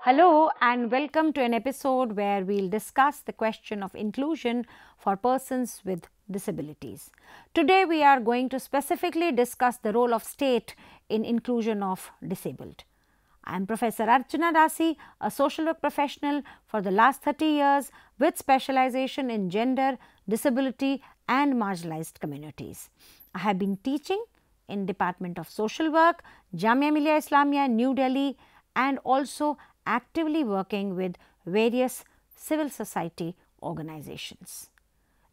Hello and welcome to an episode where we'll discuss the question of inclusion for persons with disabilities. Today we are going to specifically discuss the role of state in inclusion of disabled. I am Professor Archana Dasi, a social work professional for the last 30 years with specialization in gender, disability and marginalized communities. I have been teaching in Department of Social Work, Jamia Millia Islamia, New Delhi, and also actively working with various civil society organizations.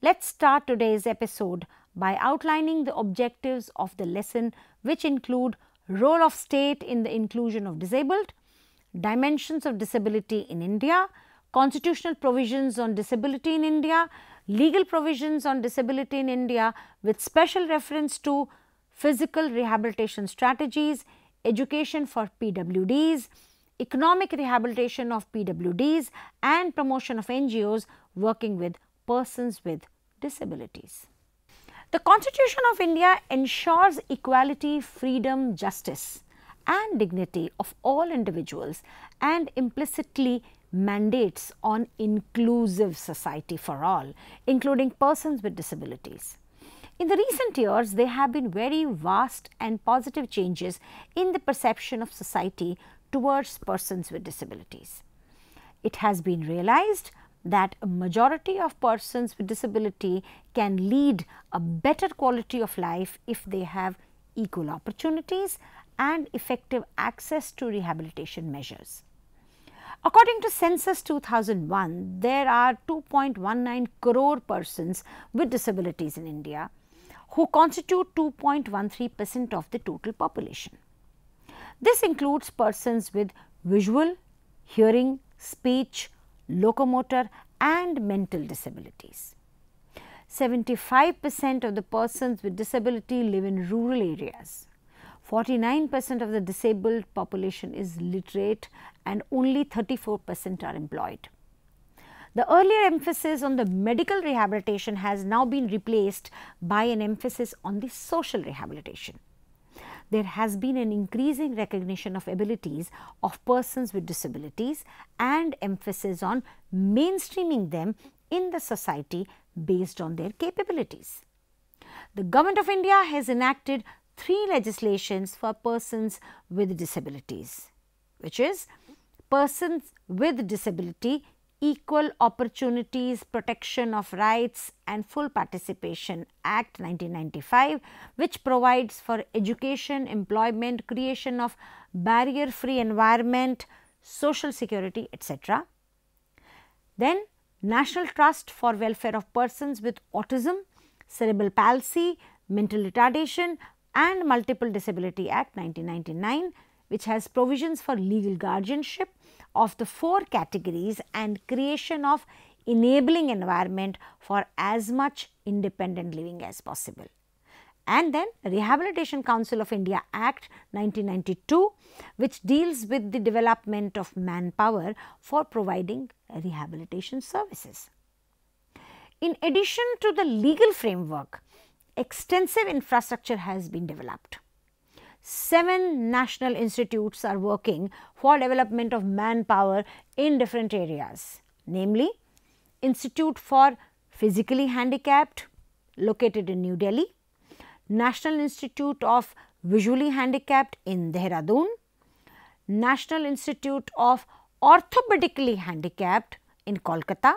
Let's start today's episode by outlining the objectives of the lesson, which include role of state in the inclusion of disabled, dimensions of disability in India, constitutional provisions on disability in India, legal provisions on disability in India with special reference to physical rehabilitation strategies, education for PWDs, economic rehabilitation of PWDs and promotion of NGOs working with persons with disabilities. The Constitution of India ensures equality, freedom, justice and dignity of all individuals and implicitly mandates on inclusive society for all, including persons with disabilities. In the recent years, there have been very vast and positive changes in the perception of society towards persons with disabilities. It has been realized that a majority of persons with disability can lead a better quality of life if they have equal opportunities and effective access to rehabilitation measures. According to Census 2001, there are 2.19 crore persons with disabilities in India, who constitute 2.13% of the total population. This includes persons with visual, hearing, speech, locomotor and mental disabilities. 75% of the persons with disability live in rural areas. 49% of the disabled population is literate and only 34% are employed. The earlier emphasis on the medical rehabilitation has now been replaced by an emphasis on the social rehabilitation. There has been an increasing recognition of abilities of persons with disabilities and emphasis on mainstreaming them in the society based on their capabilities. The Government of India has enacted 3 legislations for persons with disabilities, which is Persons with Disability Equal Opportunities Protection of Rights and Full Participation Act 1995, which provides for education, employment, creation of barrier free environment, social security, etc. Then National Trust for Welfare of Persons with Autism, Cerebral Palsy, Mental Retardation and Multiple Disability Act 1999, which has provisions for legal guardianship of the 4 categories and creation of enabling environment for as much independent living as possible. And then Rehabilitation Council of India Act 1992, which deals with the development of manpower for providing rehabilitation services. In addition to the legal framework, extensive infrastructure has been developed. 7 national institutes are working for development of manpower in different areas, namely Institute for Physically Handicapped located in New Delhi, National Institute of Visually Handicapped in Dehradun, National Institute of Orthopedically Handicapped in Kolkata,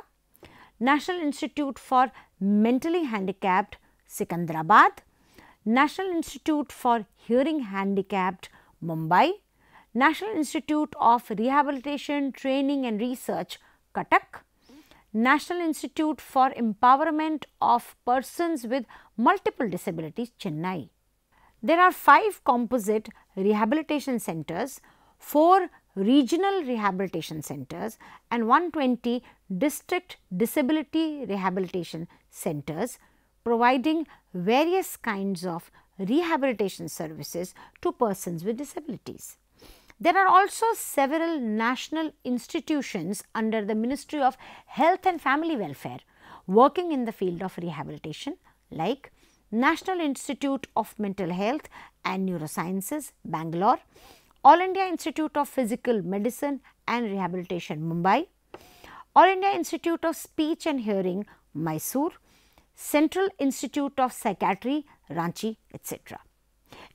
National Institute for Mentally Handicapped Secunderabad, National Institute for Hearing Handicapped Mumbai, National Institute of Rehabilitation, Training and Research, Cuttack, National Institute for Empowerment of Persons with Multiple Disabilities, Chennai. There are 5 composite rehabilitation centers, 4 regional rehabilitation centers and 120 district disability rehabilitation centers, providing various kinds of rehabilitation services to persons with disabilities. There are also several national institutions under the Ministry of Health and Family Welfare working in the field of rehabilitation, like National Institute of Mental Health and Neurosciences, Bangalore, All India Institute of Physical Medicine and Rehabilitation, Mumbai, All India Institute of Speech and Hearing, Mysore, Central Institute of Psychiatry, Ranchi, etc.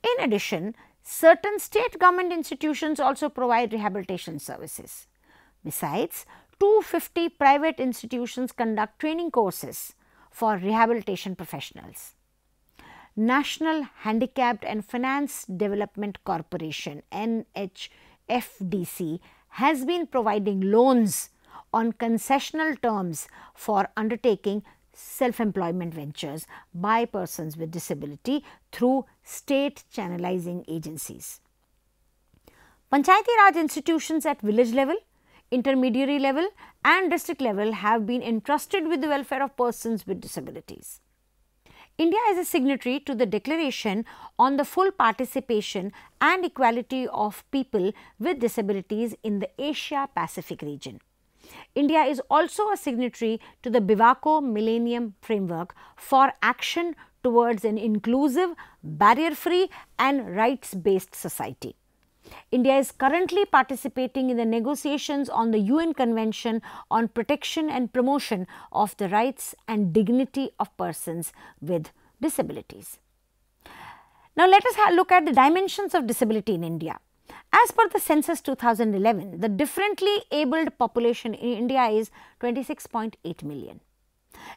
In addition, certain state government institutions also provide rehabilitation services. Besides, 250 private institutions conduct training courses for rehabilitation professionals. National Handicapped and Finance Development Corporation, NHFDC, has been providing loans on concessional terms for undertaking self-employment ventures by persons with disability through state channelizing agencies. Panchayati Raj institutions at village level, intermediary level and district level have been entrusted with the welfare of persons with disabilities. India is a signatory to the Declaration on the Full Participation and Equality of People with Disabilities in the Asia Pacific region. India is also a signatory to the Bivako Millennium Framework for Action towards an Inclusive, Barrier-Free and Rights-Based Society. India is currently participating in the negotiations on the UN Convention on Protection and Promotion of the Rights and Dignity of Persons with Disabilities. Now, let us look at the dimensions of disability in India. As per the census 2011, the differently abled population in India is 26.8 million.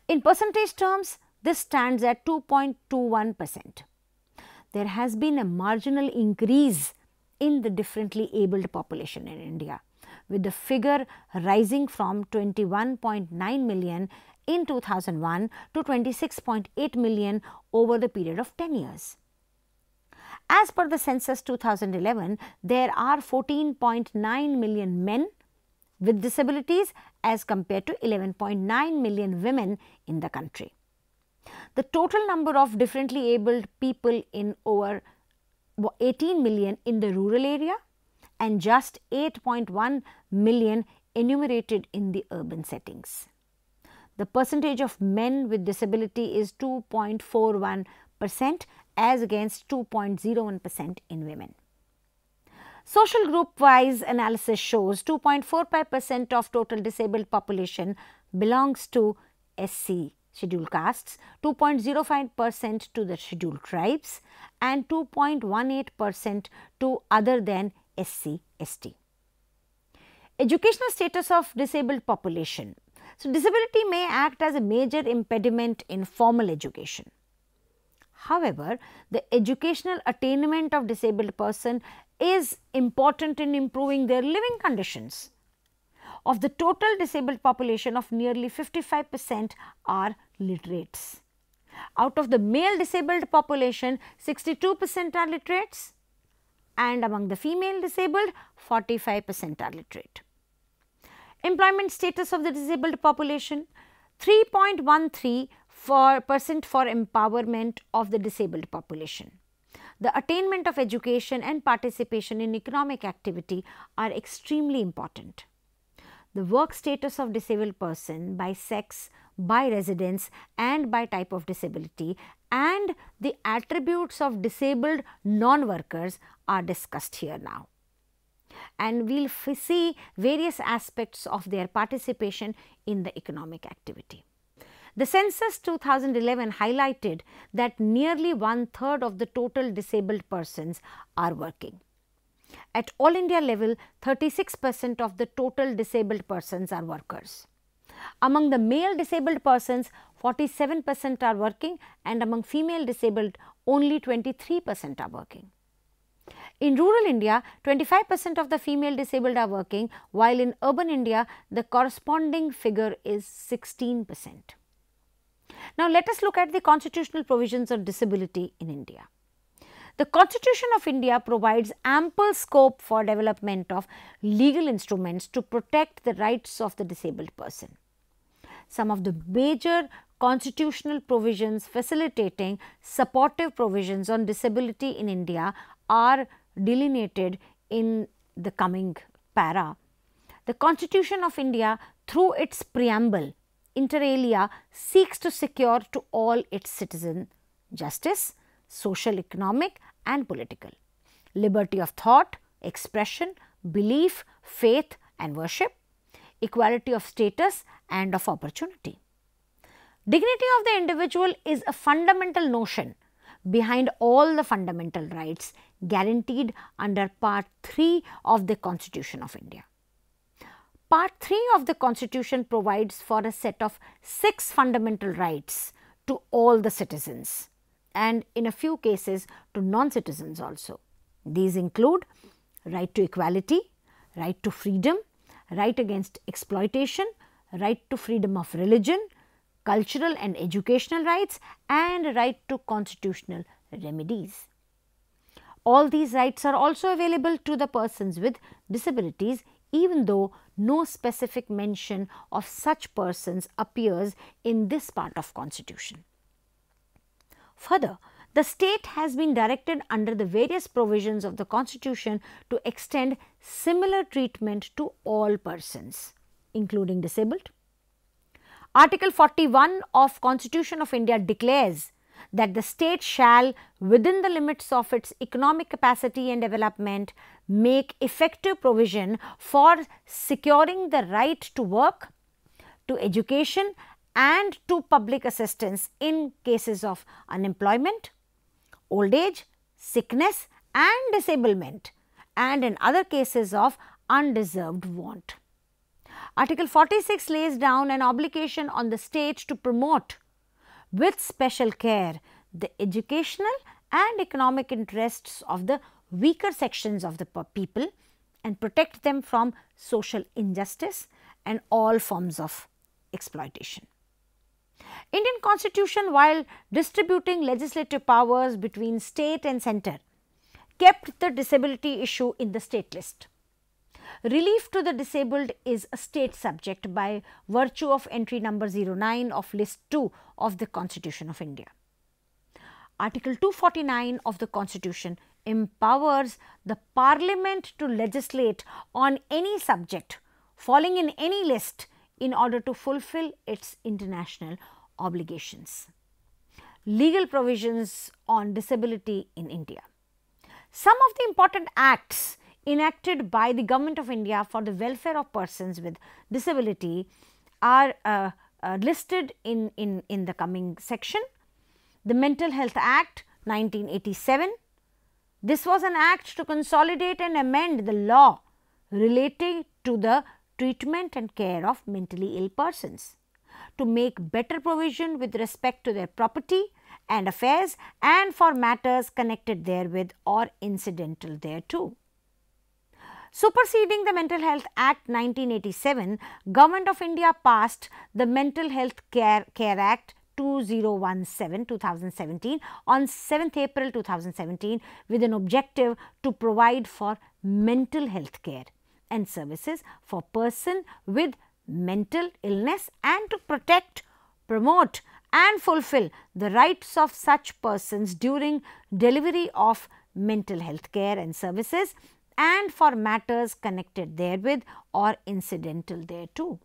In percentage terms, this stands at 2.21%. There has been a marginal increase in the differently abled population in India, with the figure rising from 21.9 million in 2001 to 26.8 million over the period of 10 years. As per the census 2011, there are 14.9 million men with disabilities as compared to 11.9 million women in the country. The total number of differently abled people in over 18 million in the rural area and just 8.1 million enumerated in the urban settings. The percentage of men with disability is 2.41% as against 2.01% in women. Social group wise analysis shows 2.45% of total disabled population belongs to SC scheduled castes, 2.05% to the scheduled tribes and 2.18% to other than SC ST. Educational status of disabled population. So, disability may act as a major impediment in formal education. However, the educational attainment of disabled person is important in improving their living conditions. Of the total disabled population of nearly 55% are literates. Out of the male disabled population, 62% are literates and among the female disabled, 45% are literate. Employment status of the disabled population, 3.13% for empowerment of the disabled population. The attainment of education and participation in economic activity are extremely important. The work status of disabled person by sex, by residence and by type of disability and the attributes of disabled non-workers are discussed here now. And we will see various aspects of their participation in the economic activity. The census 2011 highlighted that nearly 1/3 of the total disabled persons are working. At all India level, 36% of the total disabled persons are workers. Among the male disabled persons, 47% are working and among female disabled, only 23% are working. In rural India, 25% of the female disabled are working, while in urban India, the corresponding figure is 16%. Now, let us look at the constitutional provisions on disability in India. The Constitution of India provides ample scope for development of legal instruments to protect the rights of the disabled person. Some of the major constitutional provisions facilitating supportive provisions on disability in India are delineated in the coming para. The Constitution of India, through its preamble, inter alia, seeks to secure to all its citizens justice, social, economic and political, liberty of thought, expression, belief, faith and worship, equality of status and of opportunity. Dignity of the individual is a fundamental notion behind all the fundamental rights guaranteed under Part 3 of the Constitution of India. Part 3 of the Constitution provides for a set of 6 fundamental rights to all the citizens, and in a few cases to non-citizens also. These include right to equality, right to freedom, right against exploitation, right to freedom of religion, cultural and educational rights and right to constitutional remedies. All these rights are also available to the persons with disabilities, even though no specific mention of such persons appears in this part of Constitution. Further, the state has been directed under the various provisions of the Constitution to extend similar treatment to all persons, including disabled. Article 41 of Constitution of India declares that the state shall, within the limits of its economic capacity and development, make effective provision for securing the right to work, to education and to public assistance in cases of unemployment, old age, sickness and disablement, and in other cases of undeserved want. Article 46 lays down an obligation on the state to promote with special care the educational and economic interests of the weaker sections of the people and protect them from social injustice and all forms of exploitation. Indian Constitution, while distributing legislative powers between state and centre, kept the disability issue in the state list. Relief to the disabled is a state subject by virtue of entry number 09 of list 2 of the Constitution of India. Article 249 of the Constitution empowers the Parliament to legislate on any subject falling in any list in order to fulfill its international obligations. Legal provisions on disability in India. Some of the important acts enacted by the Government of India for the welfare of persons with disability are listed in the coming section. The Mental Health Act 1987. This was an act to consolidate and amend the law relating to the treatment and care of mentally ill persons, to make better provision with respect to their property and affairs and for matters connected therewith or incidental thereto. Superseding the Mental Health Act 1987, Government of India passed the Mental Health Care Act 2017 on 7th April 2017 with an objective to provide for mental health care and services for person with mental illness and to protect, promote and fulfill the rights of such persons during delivery of mental health care and services and for matters connected therewith or incidental thereto.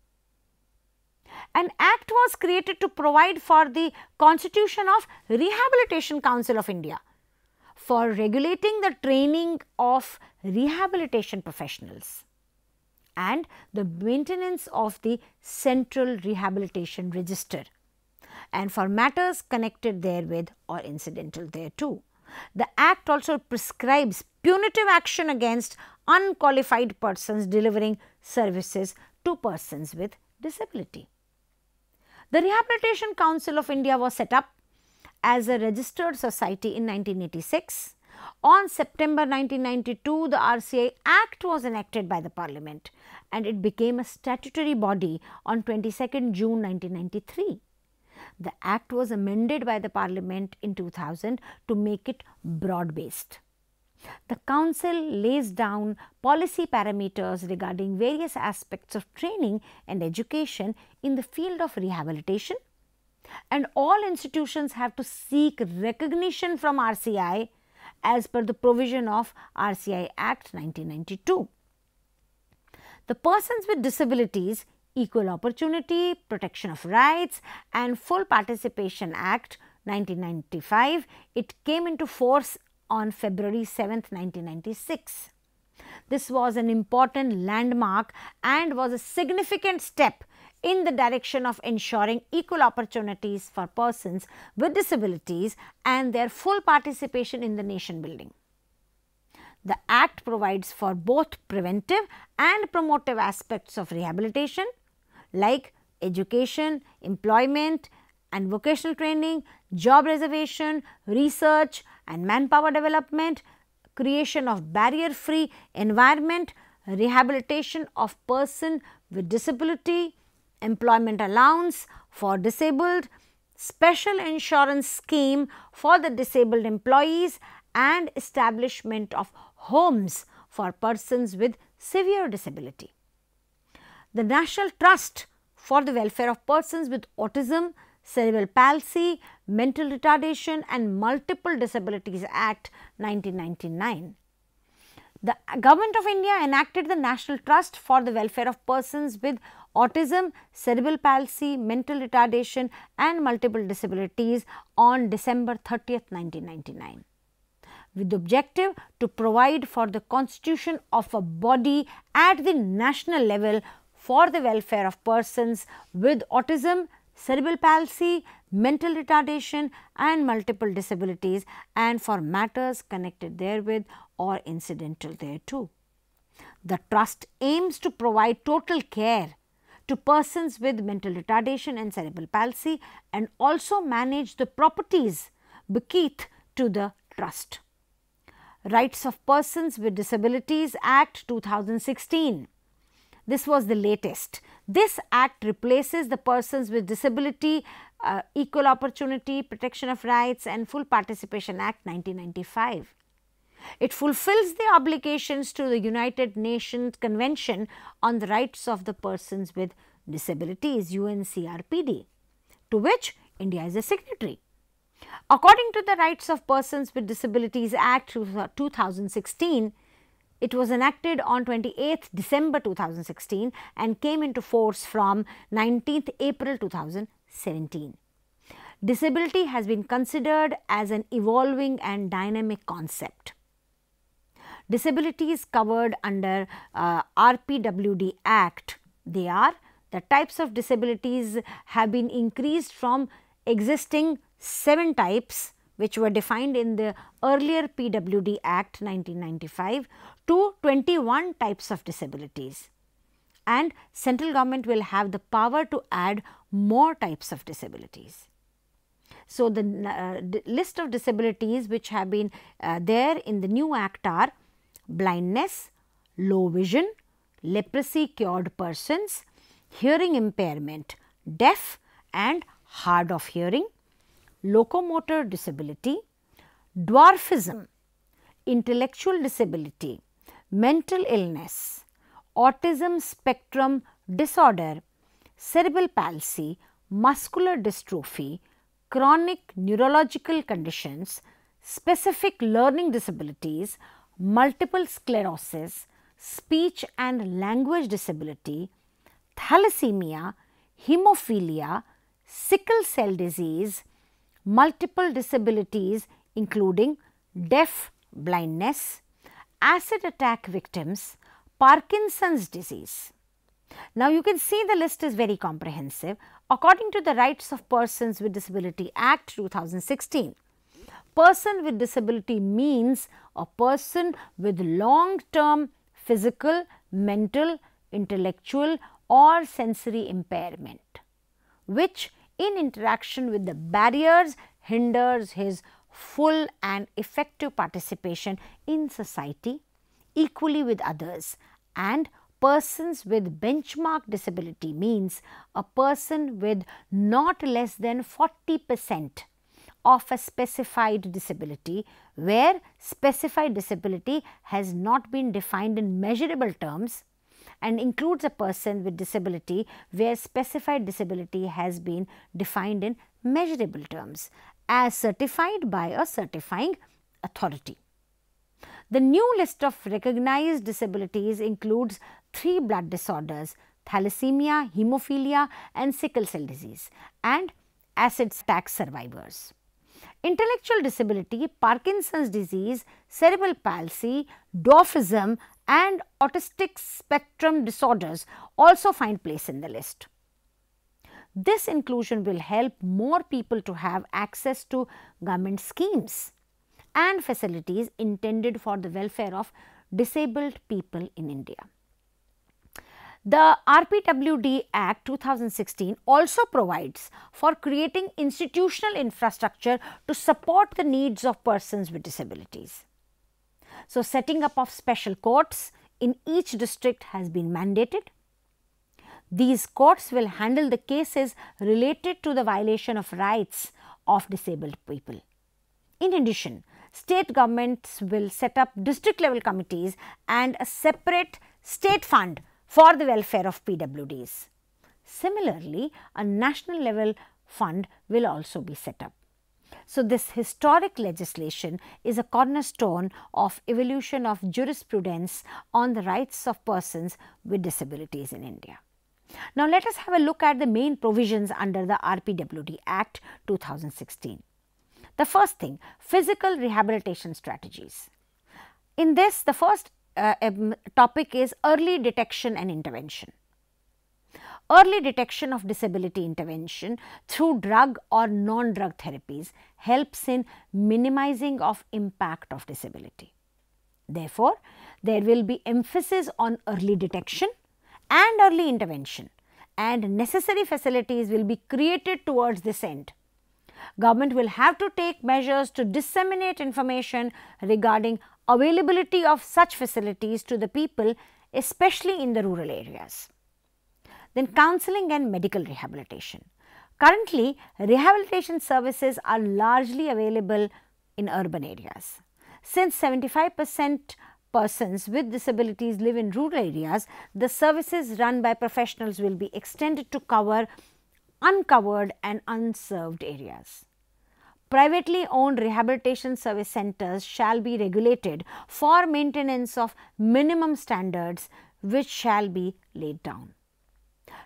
An act was created to provide for the constitution of Rehabilitation Council of India for regulating the training of rehabilitation professionals and the maintenance of the Central Rehabilitation Register and for matters connected therewith or incidental thereto. The Act also prescribes punitive action against unqualified persons delivering services to persons with disability. The Rehabilitation Council of India was set up as a registered society in 1986. On September 1992, the RCI Act was enacted by the Parliament and it became a statutory body on 22nd June 1993. The Act was amended by the Parliament in 2000 to make it broad-based. The Council lays down policy parameters regarding various aspects of training and education in the field of rehabilitation, and all institutions have to seek recognition from RCI as per the provision of RCI Act 1992. The Persons with Disabilities, Equal Opportunity, Protection of Rights and Full Participation Act 1995, it came into force on February 7th, 1996. This was an important landmark and was a significant step in the direction of ensuring equal opportunities for persons with disabilities and their full participation in the nation building. The Act provides for both preventive and promotive aspects of rehabilitation like education, employment and vocational training, job reservation, research and manpower development, creation of barrier-free environment, rehabilitation of person with disability, employment allowance for disabled, special insurance scheme for the disabled employees and establishment of homes for persons with severe disability. The National Trust for the Welfare of Persons with Autism, Cerebral Palsy, Mental Retardation and Multiple Disabilities Act 1999. The Government of India enacted the National Trust for the Welfare of Persons with Autism, Cerebral Palsy, Mental Retardation and Multiple Disabilities on December 30th, 1999. With the objective to provide for the constitution of a body at the national level for the welfare of persons with autism, cerebral palsy, mental retardation and multiple disabilities and for matters connected therewith or incidental thereto. The trust aims to provide total care to persons with mental retardation and cerebral palsy and also manage the properties bequeathed to the trust. Rights of Persons with Disabilities Act 2016. This was the latest. This act replaces the Persons with Disability, Equal Opportunity, Protection of Rights and Full Participation Act 1995. It fulfills the obligations to the United Nations Convention on the Rights of the Persons with Disabilities UNCRPD, to which India is a signatory. According to the Rights of Persons with Disabilities Act 2016, it was enacted on 28th December 2016 and came into force from 19th April 2017. Disability has been considered as an evolving and dynamic concept. Disabilities covered under RPWD Act, they are the types of disabilities have been increased from existing 7 types which were defined in the earlier PWD Act 1995 to 21 types of disabilities, and central government will have the power to add more types of disabilities. So, the list of disabilities which have been there in the new act are blindness, low vision, leprosy cured persons, hearing impairment, deaf and hard of hearing, locomotor disability, dwarfism, intellectual disability, mental illness, autism spectrum disorder, cerebral palsy, muscular dystrophy, chronic neurological conditions, specific learning disabilities, multiple sclerosis, speech and language disability, thalassemia, hemophilia, sickle cell disease, multiple disabilities including deaf blindness, acid attack victims, Parkinson's disease. Now, you can see the list is very comprehensive. According to the Rights of Persons with Disability Act 2016, person with disability means a person with long-term physical, mental, intellectual or sensory impairment, which in interaction with the barriers hinders his full and effective participation in society equally with others, and persons with benchmark disability means a person with not less than 40% of a specified disability, where specified disability has not been defined in measurable terms, and includes a person with disability where specified disability has been defined in measurable terms as certified by a certifying authority. The new list of recognized disabilities includes 3 blood disorders: thalassemia, hemophilia and sickle cell disease, and acid attack survivors. Intellectual disability, Parkinson's disease, cerebral palsy, dwarfism and autistic spectrum disorders also find place in the list. This inclusion will help more people to have access to government schemes and facilities intended for the welfare of disabled people in India. The RPWD Act 2016 also provides for creating institutional infrastructure to support the needs of persons with disabilities. So, setting up of special courts in each district has been mandated. These courts will handle the cases related to the violation of rights of disabled people. In addition, state governments will set up district level committees and a separate state fund for the welfare of PWDs. Similarly, a national level fund will also be set up. So, this historic legislation is a cornerstone of evolution of jurisprudence on the rights of persons with disabilities in India. Now, let us have a look at the main provisions under the RPWD Act 2016. The first thing, physical rehabilitation strategies. In this, the first topic is early detection and intervention. Early detection of disability intervention through drug or non-drug therapies helps in minimizing of impact of disability. Therefore, there will be emphasis on early detection and early intervention, and necessary facilities will be created towards this end. Government will have to take measures to disseminate information regarding availability of such facilities to the people, especially in the rural areas. Then counseling and medical rehabilitation. Currently, rehabilitation services are largely available in urban areas. Since 75% persons with disabilities live in rural areas, the services run by professionals will be extended to cover uncovered and unserved areas. Privately owned rehabilitation service centers shall be regulated for maintenance of minimum standards which shall be laid down.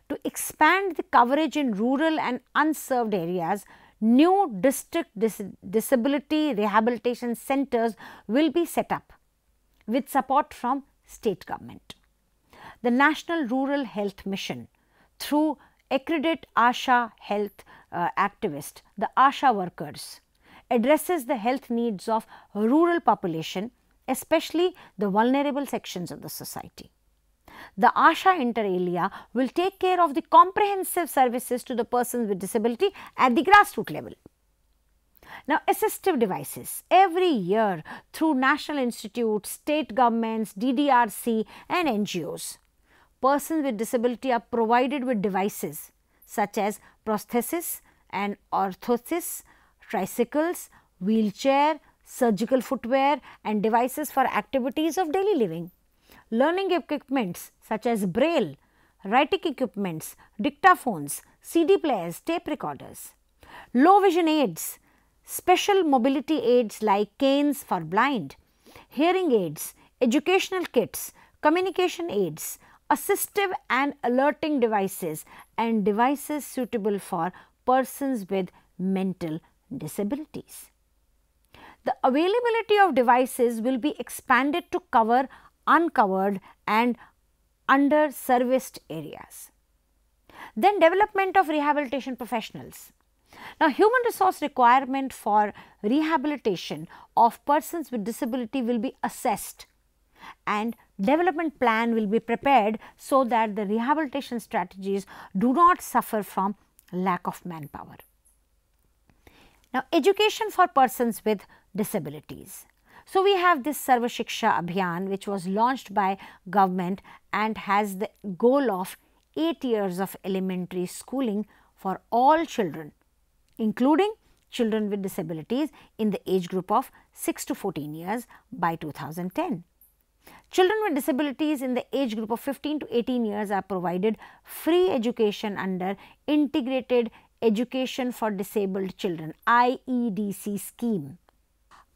To expand the coverage in rural and unserved areas, new district disability rehabilitation centers will be set up with support from state government. The National Rural Health Mission, through accredited ASHA health activists, the ASHA workers, addresses the health needs of rural population, especially the vulnerable sections of the society. The ASHA inter alia will take care of the comprehensive services to the persons with disability at the grassroots level. Now, assistive devices. Every year through national institutes, state governments, DDRC and NGOs, persons with disability are provided with devices such as prosthesis and orthosis, tricycles, wheelchair, surgical footwear and devices for activities of daily living. Learning equipments such as braille, writing equipments, dictaphones, CD players, tape recorders. Low vision aids, special mobility aids like canes for blind, hearing aids, educational kits, communication aids, assistive and alerting devices and devices suitable for persons with mental disabilities. The availability of devices will be expanded to cover uncovered and under-serviced areas. Then development of rehabilitation professionals. Now, human resource requirement for rehabilitation of persons with disability will be assessed and development plan will be prepared so that the rehabilitation strategies do not suffer from lack of manpower. Now, education for persons with disabilities. So, we have this Sarva Shiksha Abhiyan, which was launched by government and has the goal of 8 years of elementary schooling for all children, including children with disabilities in the age group of 6 to 14 years by 2010. Children with disabilities in the age group of 15 to 18 years are provided free education under Integrated Education for Disabled Children IEDC scheme.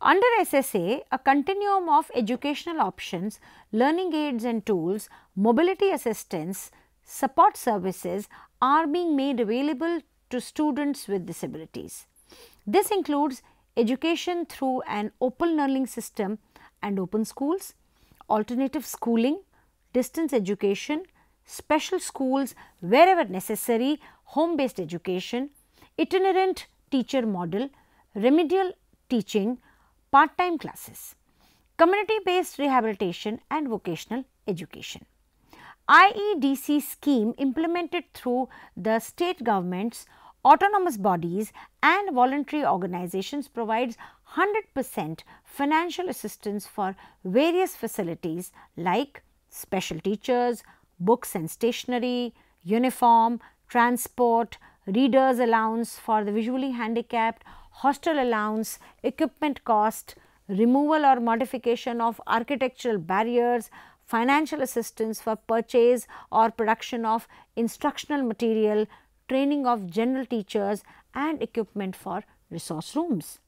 Under SSA, a continuum of educational options, learning aids and tools, mobility assistance, support services are being made available to students with disabilities. This includes education through an open learning system and open schools, alternative schooling, distance education, special schools wherever necessary, home-based education, itinerant teacher model, remedial teaching, part-time classes, community-based rehabilitation and vocational education. IEDC scheme implemented through the state governments, autonomous bodies and voluntary organizations provides 100% financial assistance for various facilities like special teachers, books and stationery, uniform, transport, readers allowance for the visually handicapped, hostel allowance, equipment cost, removal or modification of architectural barriers, financial assistance for purchase or production of instructional material, training of general teachers and equipment for resource rooms.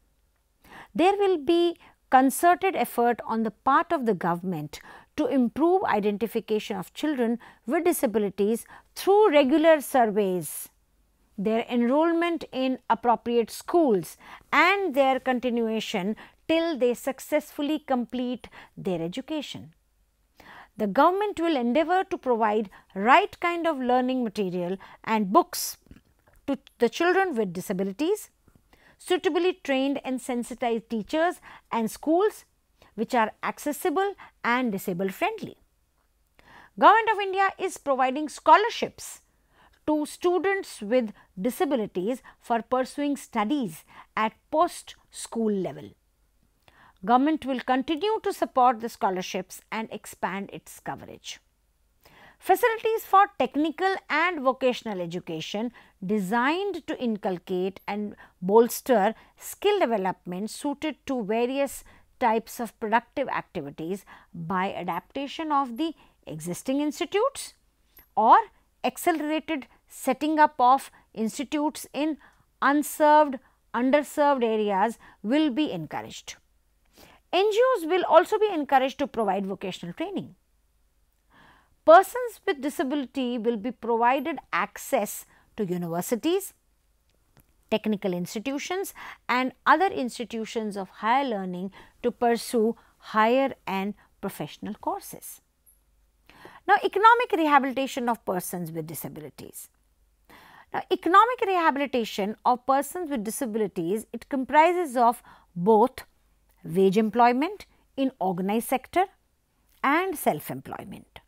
There will be concerted effort on the part of the government to improve identification of children with disabilities through regular surveys, their enrollment in appropriate schools and their continuation till they successfully complete their education. The government will endeavour to provide right kind of learning material and books to the children with disabilities, suitably trained and sensitized teachers and schools which are accessible and disabled friendly. Government of India is providing scholarships to students with disabilities for pursuing studies at post school level. Government will continue to support the scholarships and expand its coverage. Facilities for technical and vocational education designed to inculcate and bolster skill development suited to various types of productive activities by adaptation of the existing institutes or accelerated setting up of institutes in unserved, underserved areas will be encouraged. NGOs will also be encouraged to provide vocational training. Persons with disability will be provided access to universities, technical institutions and other institutions of higher learning to pursue higher and professional courses. Now, economic rehabilitation of persons with disabilities. Now, economic rehabilitation of persons with disabilities, it comprises of both wage employment in organized sector and self-employment.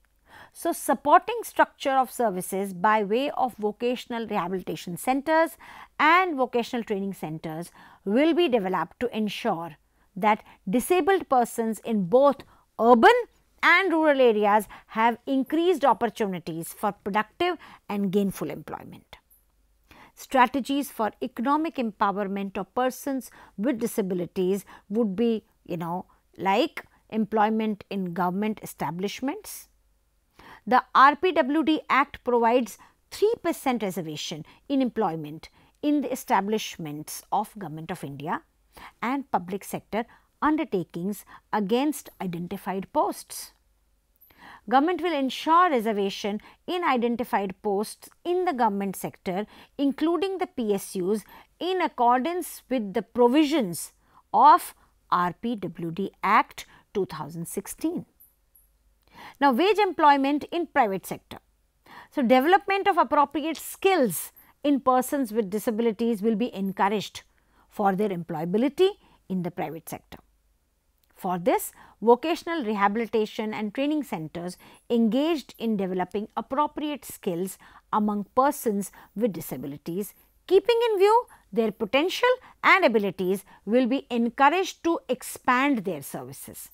So, supporting structure of services by way of vocational rehabilitation centers and vocational training centers will be developed to ensure that disabled persons in both urban and rural areas have increased opportunities for productive and gainful employment. Strategies for economic empowerment of persons with disabilities would be, like employment in government establishments. The RPWD Act provides 3% reservation in employment in the establishments of Government of India and public sector undertakings against identified posts. Government will ensure reservation in identified posts in the government sector, including the PSUs, in accordance with the provisions of RPWD Act 2016. Now, wage employment in private sector. So, development of appropriate skills in persons with disabilities will be encouraged for their employability in the private sector. For this, vocational rehabilitation and training centers engaged in developing appropriate skills among persons with disabilities keeping in view their potential and abilities, will be encouraged to expand their services.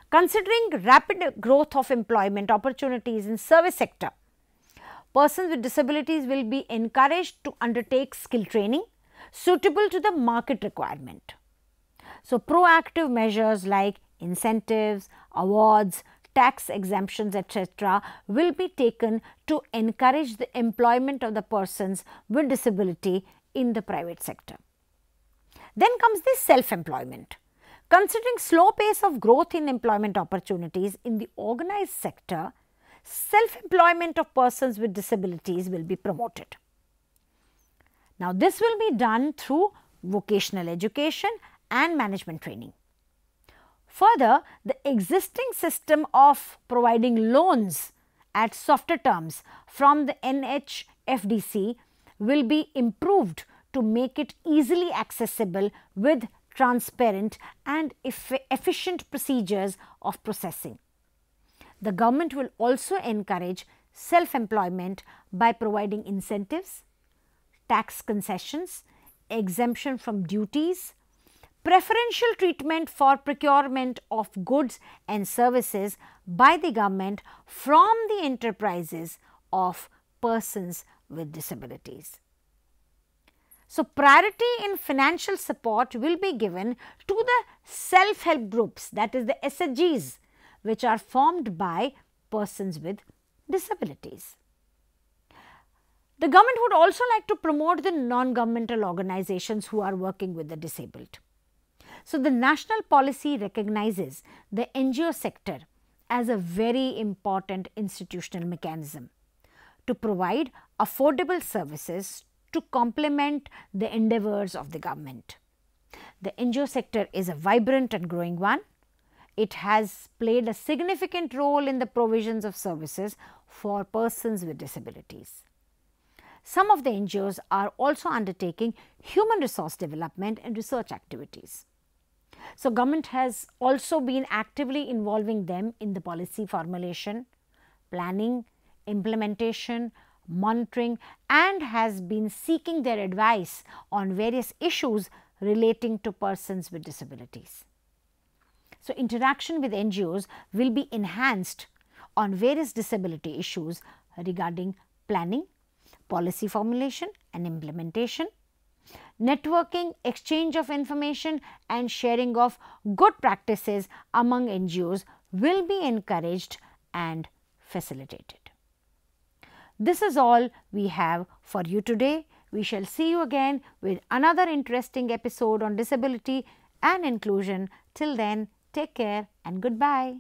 Considering rapid growth of employment opportunities in service sector, persons with disabilities will be encouraged to undertake skill training suitable to the market requirement. So, proactive measures like incentives, awards, tax exemptions, etc., will be taken to encourage the employment of the persons with disability in the private sector. Then comes the self-employment. Considering slow pace of growth in employment opportunities in the organized sector, self-employment of persons with disabilities will be promoted. Now, this will be done through vocational education and management training. Further, the existing system of providing loans at softer terms from the NHFDC will be improved to make it easily accessible with transparent and efficient procedures of processing. The government will also encourage self-employment by providing incentives, tax concessions, exemption from duties, preferential treatment for procurement of goods and services by the government from the enterprises of persons with disabilities. So, priority in financial support will be given to the self-help groups, that is the SHGs, which are formed by persons with disabilities. The government would also like to promote the non-governmental organizations who are working with the disabled. So, the national policy recognizes the NGO sector as a very important institutional mechanism to provide affordable services to complement the endeavors of the government. The NGO sector is a vibrant and growing one. It has played a significant role in the provisions of services for persons with disabilities. Some of the NGOs are also undertaking human resource development and research activities. So, government has also been actively involving them in the policy formulation, planning, implementation, monitoring, and has been seeking their advice on various issues relating to persons with disabilities. So, interaction with NGOs will be enhanced on various disability issues regarding planning, policy formulation and implementation, networking, exchange of information and sharing of good practices among NGOs will be encouraged and facilitated. This is all we have for you today. We shall see you again with another interesting episode on disability and inclusion. Till then, take care and goodbye.